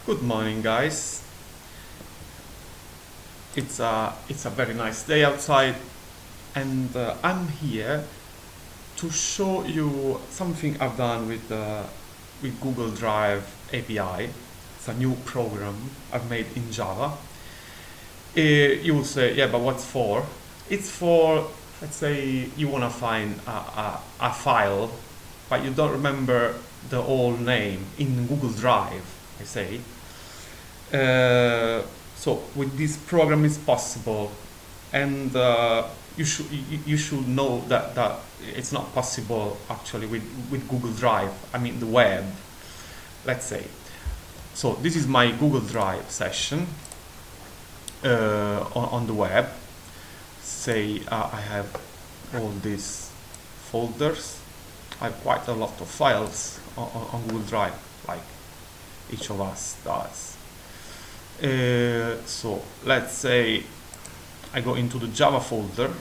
Good morning, guys. It's a very nice day outside, and I'm here to show you something I've done with Google Drive API. It's a new program I've made in Java. You will say, yeah, but what's for? It's for, let's say, you want to find a file, but you don't remember the old name in Google Drive, I say. So with this program it's possible, and you should know that it's not possible actually with Google Drive. I mean the web. Let's say. So this is my Google Drive session on the web. Say I have all these folders. I have quite a lot of files on Google Drive, like each of us does. So let's say I go into the Java folder.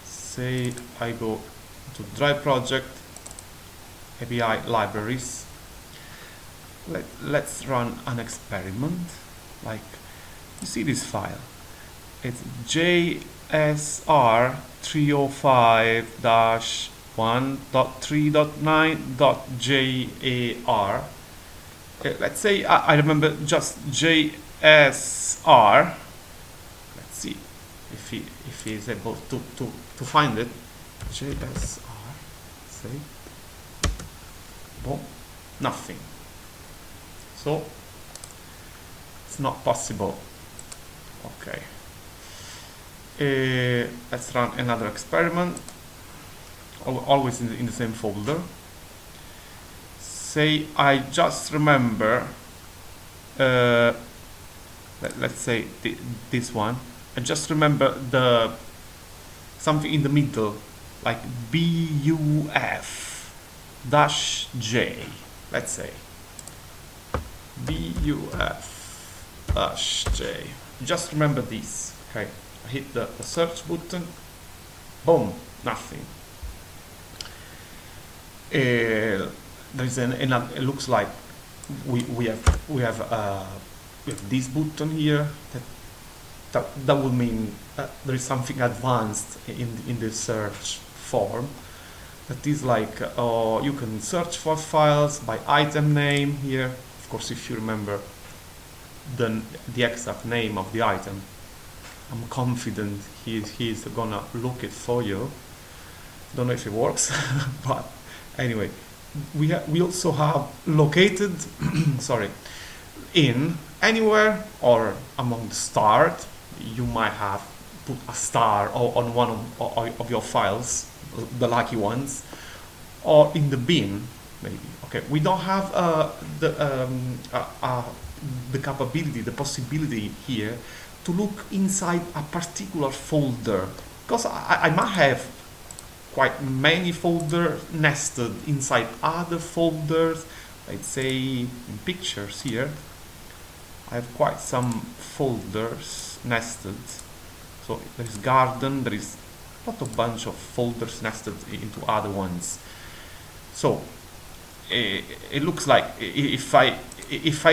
Say I go to Drive project, API libraries. Let's run an experiment. Like, you see this file? It's JSR305-1.3.9.jar. Let's say I remember just JSR. Let's see if he is able to find it. JSR. Say. Boom. Nothing. So it's not possible. Okay. Let's run another experiment. Always in the same folder. Say I just remember, let's say this one. I just remember something in the middle, like BUF-J. Let's say BUF-J. Just remember this. Okay, I hit the search button. Boom, nothing. There is it looks like we have this button here. That would mean there is something advanced in the search form. That is like you can search for files by item name here. Of course, if you remember the exact name of the item, I'm confident he's gonna look it for you. Don't know if it works, but anyway. We also have located sorry, in anywhere or among the start. You might have put a star on one of your files, the lucky ones, or in the bin maybe. Okay, we don't have the capability, the possibility here to look inside a particular folder, because I might have quite many folders nested inside other folders. Let's say in pictures here, I have quite some folders nested. So there is garden, there is a bunch of folders nested into other ones. So it looks like if I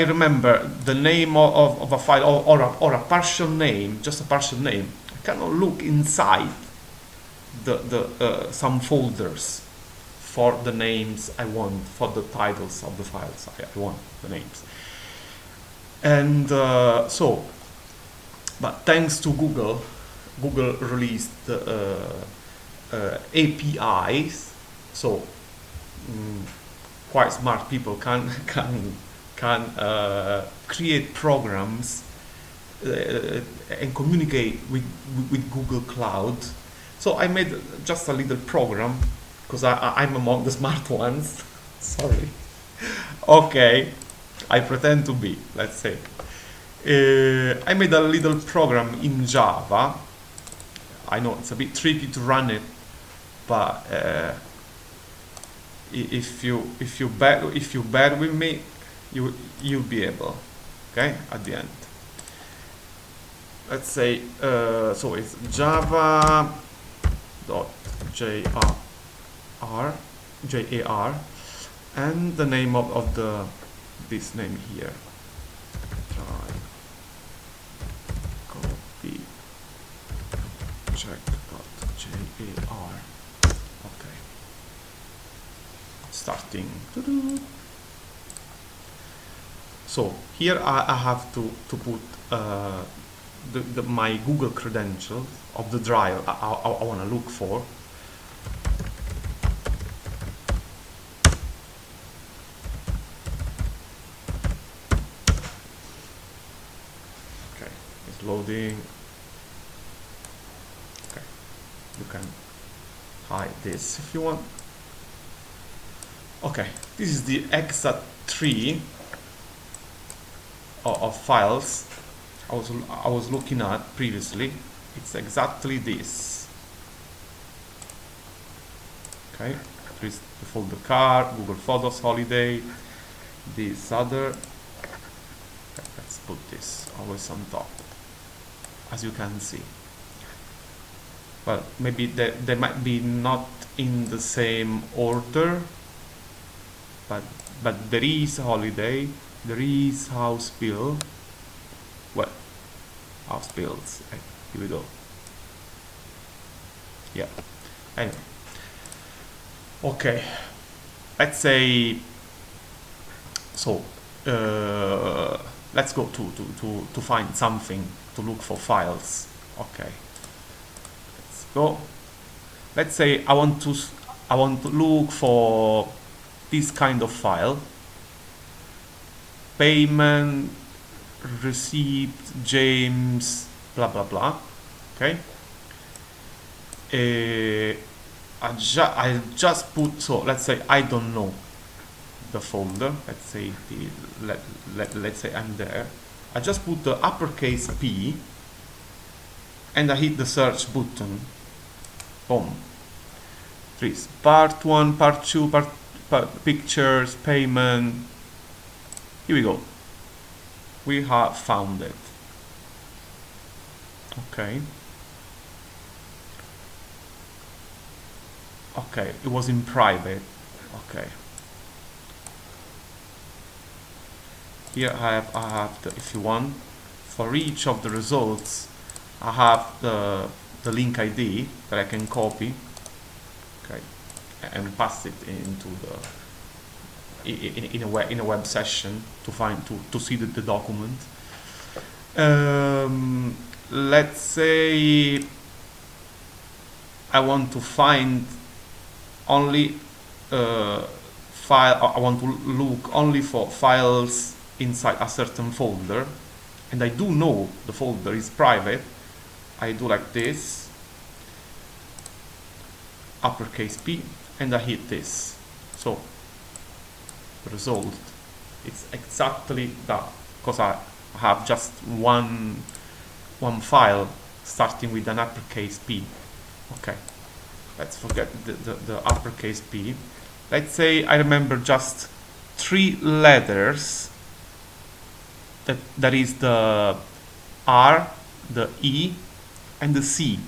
remember the name of a file or a partial name, just a partial name, I cannot look inside some folders for the names I want, for the titles of the files I want the names. And but thanks to Google released APIs, so quite smart people can create programs and communicate with Google Cloud. So I made just a little program, because I'm among the smart ones. Sorry. Okay, I pretend to be, let's say. I made a little program in Java. I know it's a bit tricky to run it, but if you bear with me, you'll be able. Okay, at the end. Let's say so it's Java. .jar, and the name of the this name here. Drive copy check.jar. Okay. Starting. So here I have to put my Google credentials of the drive I want to look for. Okay, it's loading. Okay, you can hide this if you want. Okay, this is the exact tree of files I was looking at previously. It's exactly this. Okay, there is the folder card, Google Photos, holiday, this other. Okay, let's put this always on top, as you can see. Well, maybe they might be not in the same order, but there is holiday, there is house bill. Well, house bills. Here we go. Yeah. Anyway. Okay. Let's say. So let's go to find something to look for files. Okay. Let's go. Let's say I want to look for this kind of file. Payment, receipt, James, blah blah blah. Okay. I just put, so let's say I don't know the folder. Let's say let's say I'm there. I just put the uppercase P and I hit the search button. Boom. There is part 1, part 2, part pictures, payment. Here we go. We have found it. Okay. Okay, it was in private. Okay. Here I have the, if you want, for each of the results, I have the link ID that I can copy. Okay, and pass it into the in a web session to see the document. Let's say I want to find only file. I want to look only for files inside a certain folder, and I do know the folder is private. I do like this, uppercase P, and I hit this. So the result, it's exactly that, because I have just one file starting with an uppercase P. Okay, let's forget the uppercase P. Let's say I remember just 3 letters. That is the R, the E, and the C.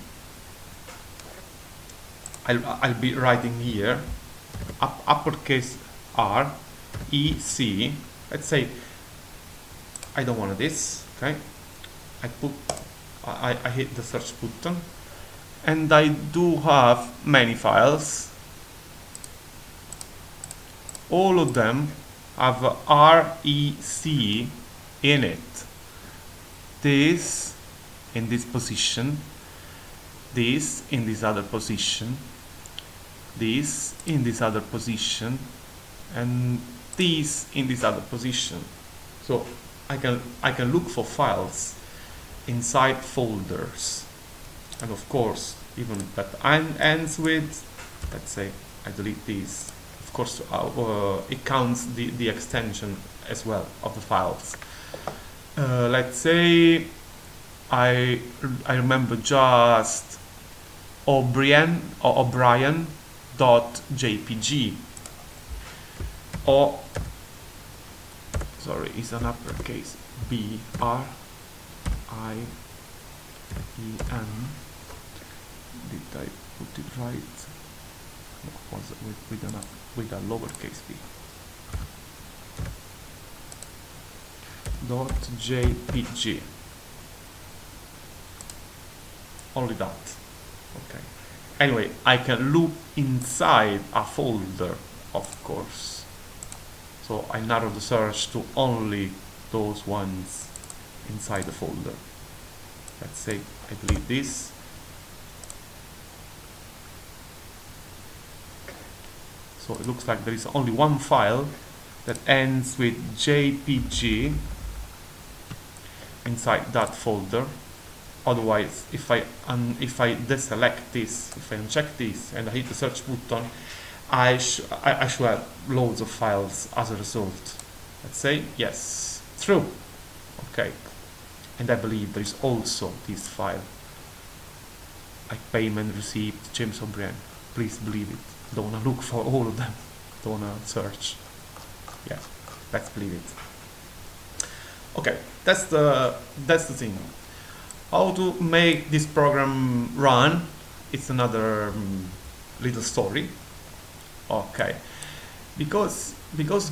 I'll be writing here uppercase R, E, C. Let's say I don't want this. Okay, I hit the search button, and I do have many files. All of them have R, E, C in it. This in this position, this in this other position, this in this other position, and this in this other position. So I can look for files inside folders, and of course, even that ends with, let's say I delete these. Of course, it counts the extension as well of the files. Let's say I remember just O'Brien.jpg, or sorry, it's an uppercase BRIEN. Did I put it right? No, was it with a lowercase b? .jpg. Only that. Okay. Anyway, I can look inside a folder, of course. So I narrow the search to only those ones inside the folder. Let's say I delete this. So it looks like there is only one file that ends with JPG inside that folder. Otherwise, if I deselect this, if I uncheck this and I hit the search button, I should have loads of files as a result. Let's say yes, true. Okay, and I believe there is also this file, like payment received James O'Brien. Please believe it. Don't wanna look for all of them. Don't wanna search. Yeah, let's believe it. Okay, that's the thing. How to make this program run? It's another little story. Okay, because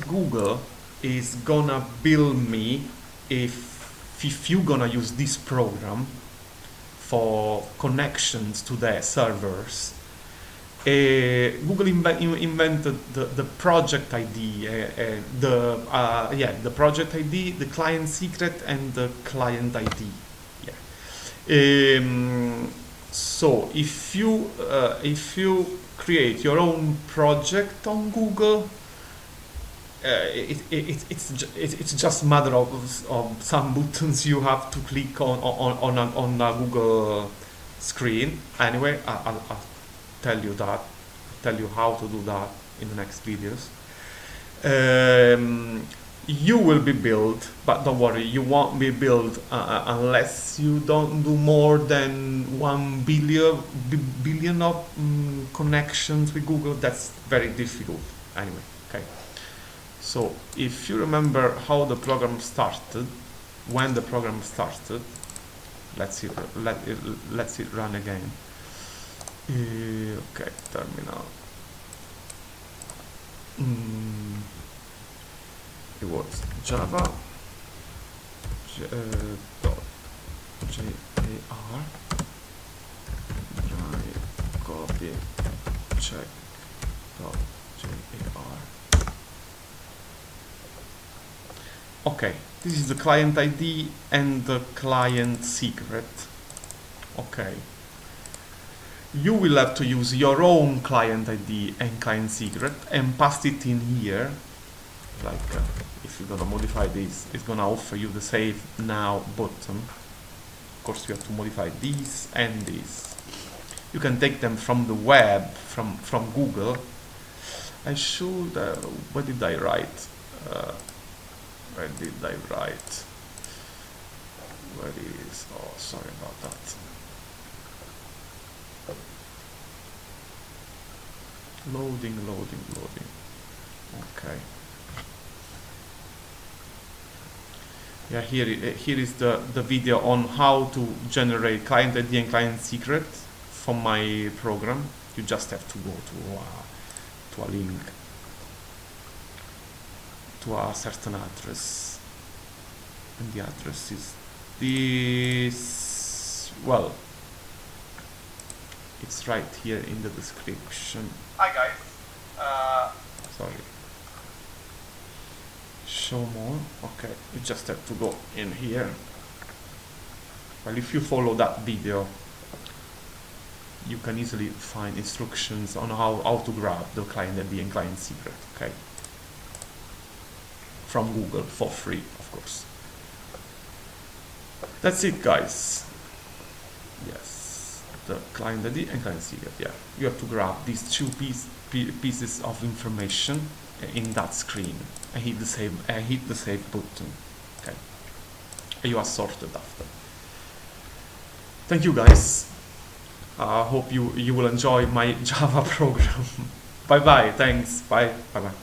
Google is gonna bill me if you're gonna use this program for connections to their servers. Google invented the project ID, the project ID, the client secret, and the client ID. So if you create your own project on Google, it's just a matter of some buttons you have to click on a Google screen. Anyway, I'll tell you how to do that in the next videos. You will be billed, but don't worry, you won't be billed unless you don't do more than 1 billion of connections with Google. That's very difficult. Anyway, okay. So if you remember how the program started, when the program started, let's it run again. Okay, terminal. It was Java .jar drivecopycheck.jar. Okay, this is the client ID and the client secret. Okay, you will have to use your own client ID and client secret and paste it in here. Like if you're gonna modify this, it's gonna offer you the save now button. Of course, you have to modify these and these. You can take them from the web, from Google. I should. What did I write? Where did I write? Where is? Oh, sorry about that. Loading. Okay. Yeah, here is the video on how to generate client ID and client secret from my program. You just have to go to a link, to a certain address, and the address is this. Well, it's right here in the description. Hi guys. Sorry. Show more. Okay, you just have to go in here. Well, if you follow that video, you can easily find instructions on how to grab the client ID and client secret. Okay, from Google for free, of course. That's it, guys. Yes, the client ID and client secret. Yeah, you have to grab these two pieces of information in that screen and hit the save button. Okay, you are sorted after. Thank you, guys. I hope you will enjoy my Java program. Bye bye. Thanks. Bye. Bye bye.